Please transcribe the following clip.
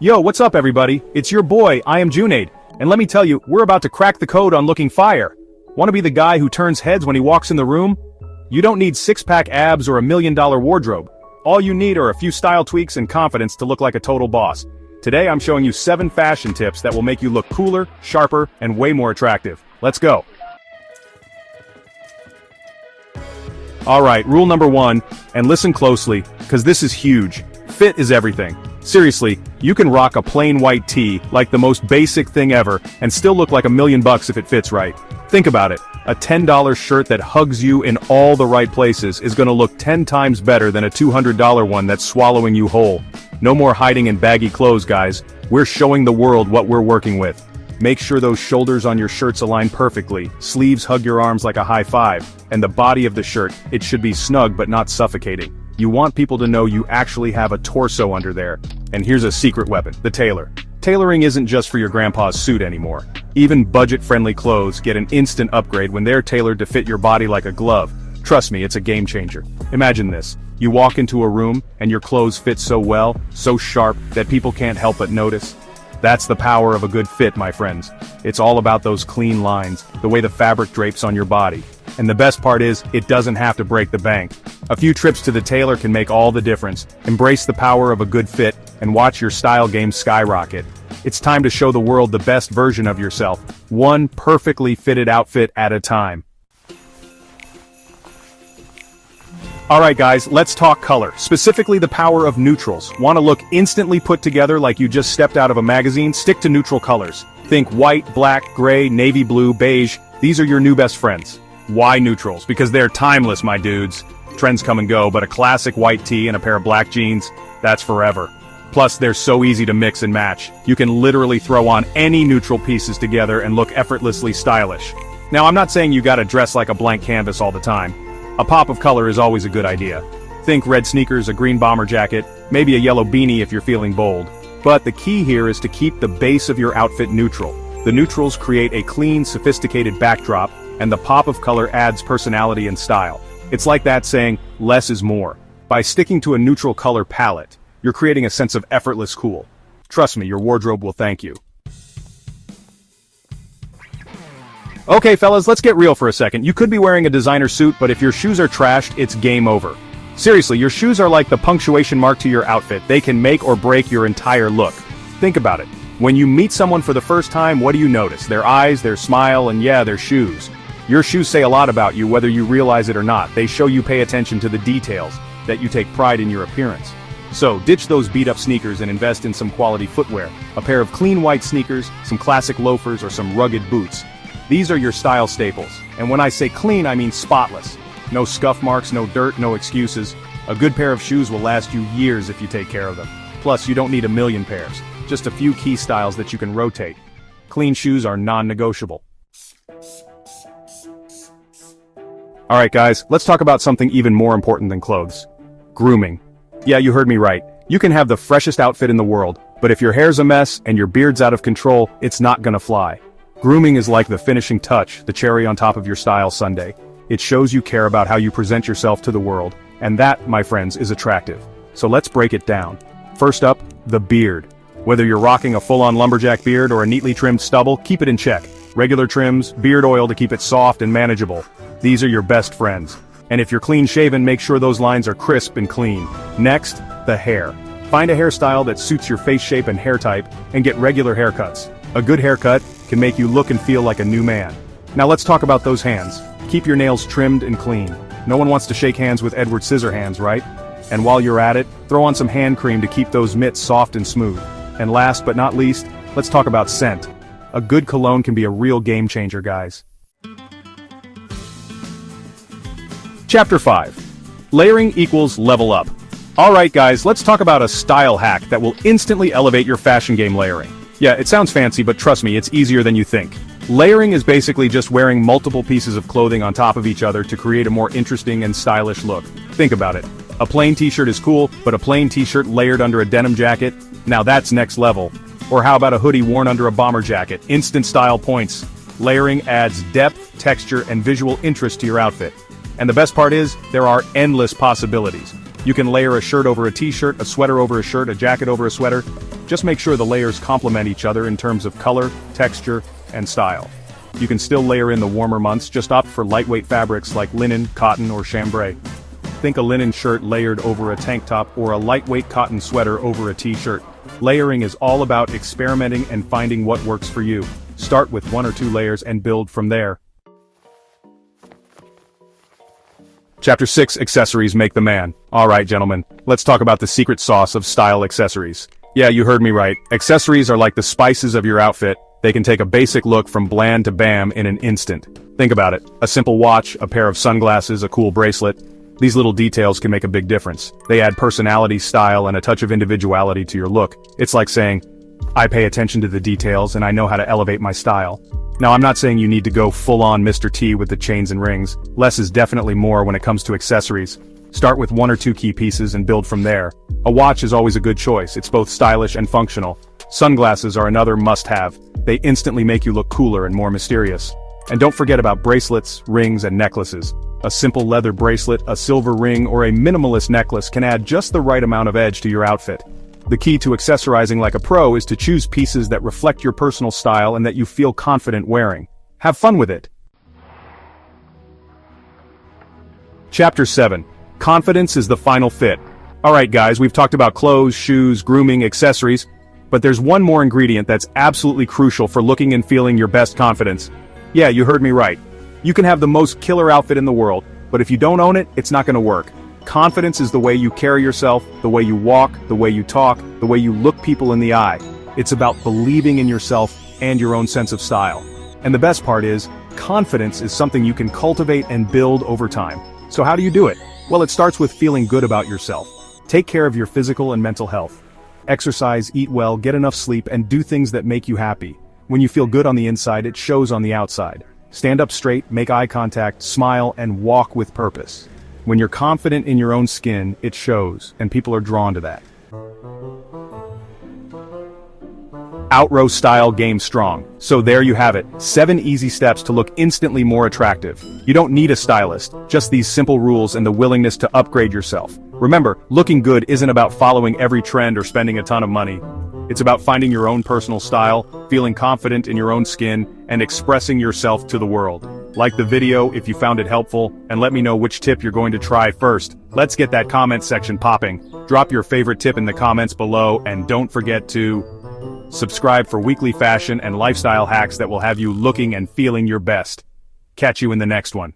Yo, what's up everybody? It's your boy, I am Junaid, and let me tell you, we're about to crack the code on looking fire. Want to be the guy who turns heads when he walks in the room? You don't need six-pack abs or a $1 million wardrobe. All you need are a few style tweaks and confidence to look like a total boss. Today I'm showing you 7 fashion tips that will make you look cooler, sharper, and way more attractive. Let's go. Alright, rule number 1, and listen closely, cause this is huge. Fit is everything. Seriously, you can rock a plain white tee, like the most basic thing ever, and still look like $1 million if it fits right. Think about it. A $10 shirt that hugs you in all the right places is gonna look 10 times better than a $200 one that's swallowing you whole. No more hiding in baggy clothes, guys. We're showing the world what we're working with. Make sure those shoulders on your shirts align perfectly, sleeves hug your arms like a high five, and the body of the shirt, it should be snug but not suffocating. You want people to know you actually have a torso under there. And here's a secret weapon, the tailor. Tailoring isn't just for your grandpa's suit anymore. Even budget-friendly clothes get an instant upgrade when they're tailored to fit your body like a glove. Trust me, it's a game changer. Imagine this. You walk into a room, and your clothes fit so well, so sharp, that people can't help but notice. That's the power of a good fit, my friends. It's all about those clean lines, the way the fabric drapes on your body. And the best part is, it doesn't have to break the bank. A few trips to the tailor can make all the difference. Embrace the power of a good fit, and watch your style game skyrocket. It's time to show the world the best version of yourself, one perfectly fitted outfit at a time. Alright guys, let's talk color, specifically the power of neutrals. Want to look instantly put together like you just stepped out of a magazine? Stick to neutral colors. Think white, black, gray, navy blue, beige. These are your new best friends. Why neutrals? Because they're timeless, my dudes. Trends come and go, but a classic white tee and a pair of black jeans, that's forever. Plus, they're so easy to mix and match. You can literally throw on any neutral pieces together and look effortlessly stylish. Now, I'm not saying you gotta dress like a blank canvas all the time. A pop of color is always a good idea. Think red sneakers, a green bomber jacket, maybe a yellow beanie if you're feeling bold. But the key here is to keep the base of your outfit neutral. The neutrals create a clean, sophisticated backdrop, and the pop of color adds personality and style. It's like that saying, less is more. By sticking to a neutral color palette, you're creating a sense of effortless cool. Trust me, your wardrobe will thank you. Okay fellas, let's get real for a second. You could be wearing a designer suit, but if your shoes are trashed, it's game over. Seriously, your shoes are like the punctuation mark to your outfit. They can make or break your entire look. Think about it. When you meet someone for the first time, what do you notice? Their eyes, their smile, and yeah, their shoes. Your shoes say a lot about you whether you realize it or not. They show you pay attention to the details, that you take pride in your appearance. So, ditch those beat-up sneakers and invest in some quality footwear. A pair of clean white sneakers, some classic loafers, or some rugged boots. These are your style staples. And when I say clean, I mean spotless. No scuff marks, no dirt, no excuses. A good pair of shoes will last you years if you take care of them. Plus, you don't need 1 million pairs. Just a few key styles that you can rotate. Clean shoes are non-negotiable. Alright guys, let's talk about something even more important than clothes. Grooming. Yeah, you heard me right. You can have the freshest outfit in the world, but if your hair's a mess and your beard's out of control, it's not gonna fly. Grooming is like the finishing touch, the cherry on top of your style sundae. It shows you care about how you present yourself to the world, and that, my friends, is attractive. So let's break it down. First up, the beard. Whether you're rocking a full-on lumberjack beard or a neatly trimmed stubble, keep it in check. Regular trims, beard oil to keep it soft and manageable. These are your best friends. And if you're clean-shaven, make sure those lines are crisp and clean. Next, the hair. Find a hairstyle that suits your face shape and hair type, and get regular haircuts. A good haircut can make you look and feel like a new man. Now let's talk about those hands. Keep your nails trimmed and clean. No one wants to shake hands with Edward Scissorhands, right? And while you're at it, throw on some hand cream to keep those mitts soft and smooth. And last but not least, let's talk about scent. A good cologne can be a real game changer, guys. Chapter 5. Layering equals level up. Alright guys, let's talk about a style hack that will instantly elevate your fashion game layering. Yeah, it sounds fancy, but trust me, it's easier than you think. Layering is basically just wearing multiple pieces of clothing on top of each other to create a more interesting and stylish look. Think about it. A plain t-shirt is cool, but a plain t-shirt layered under a denim jacket? Now that's next level. Or how about a hoodie worn under a bomber jacket? Instant style points. Layering adds depth, texture, and visual interest to your outfit. And the best part is, there are endless possibilities. You can layer a shirt over a t-shirt, a sweater over a shirt, a jacket over a sweater. Just make sure the layers complement each other in terms of color, texture, and style. You can still layer in the warmer months, just opt for lightweight fabrics like linen, cotton, or chambray. Think a linen shirt layered over a tank top or a lightweight cotton sweater over a t-shirt. Layering is all about experimenting and finding what works for you. Start with 1 or 2 layers and build from there. Chapter 6: Accessories Make the Man. Alright gentlemen, let's talk about the secret sauce of style accessories. Yeah, you heard me right. Accessories are like the spices of your outfit. They can take a basic look from bland to bam in an instant. Think about it. A simple watch, a pair of sunglasses, a cool bracelet. These little details can make a big difference. They add personality, style, and a touch of individuality to your look. It's like saying, I pay attention to the details and I know how to elevate my style. Now I'm not saying you need to go full-on Mr. T with the chains and rings. Less is definitely more when it comes to accessories. Start with 1 or 2 key pieces and build from there. A watch is always a good choice. It's both stylish and functional. Sunglasses are another must-have. They instantly make you look cooler and more mysterious. And don't forget about bracelets, rings, and necklaces. A simple leather bracelet, a silver ring, or a minimalist necklace can add just the right amount of edge to your outfit. The key to accessorizing like a pro is to choose pieces that reflect your personal style and that you feel confident wearing. Have fun with it. Chapter 7: Confidence is the final fit. Alright guys, we've talked about clothes, shoes, grooming, accessories, but there's one more ingredient that's absolutely crucial for looking and feeling your best confidence. Yeah, you heard me right. You can have the most killer outfit in the world, but if you don't own it, it's not gonna work. Confidence is the way you carry yourself, the way you walk, the way you talk, the way you look people in the eye. It's about believing in yourself and your own sense of style. And the best part is, confidence is something you can cultivate and build over time. So how do you do it? Well, it starts with feeling good about yourself. Take care of your physical and mental health. Exercise, eat well, get enough sleep, and do things that make you happy. When you feel good on the inside, it shows on the outside. Stand up straight, make eye contact, smile, and walk with purpose. When you're confident in your own skin, it shows, and people are drawn to that. Outrow style game strong. So there you have it, 7 easy steps to look instantly more attractive. You don't need a stylist, just these simple rules and the willingness to upgrade yourself. Remember, looking good isn't about following every trend or spending a ton of money. It's about finding your own personal style, feeling confident in your own skin, and expressing yourself to the world. Like the video if you found it helpful, and let me know which tip you're going to try first. Let's get that comment section popping. Drop your favorite tip in the comments below, and don't forget to subscribe for weekly fashion and lifestyle hacks that will have you looking and feeling your best. Catch you in the next one.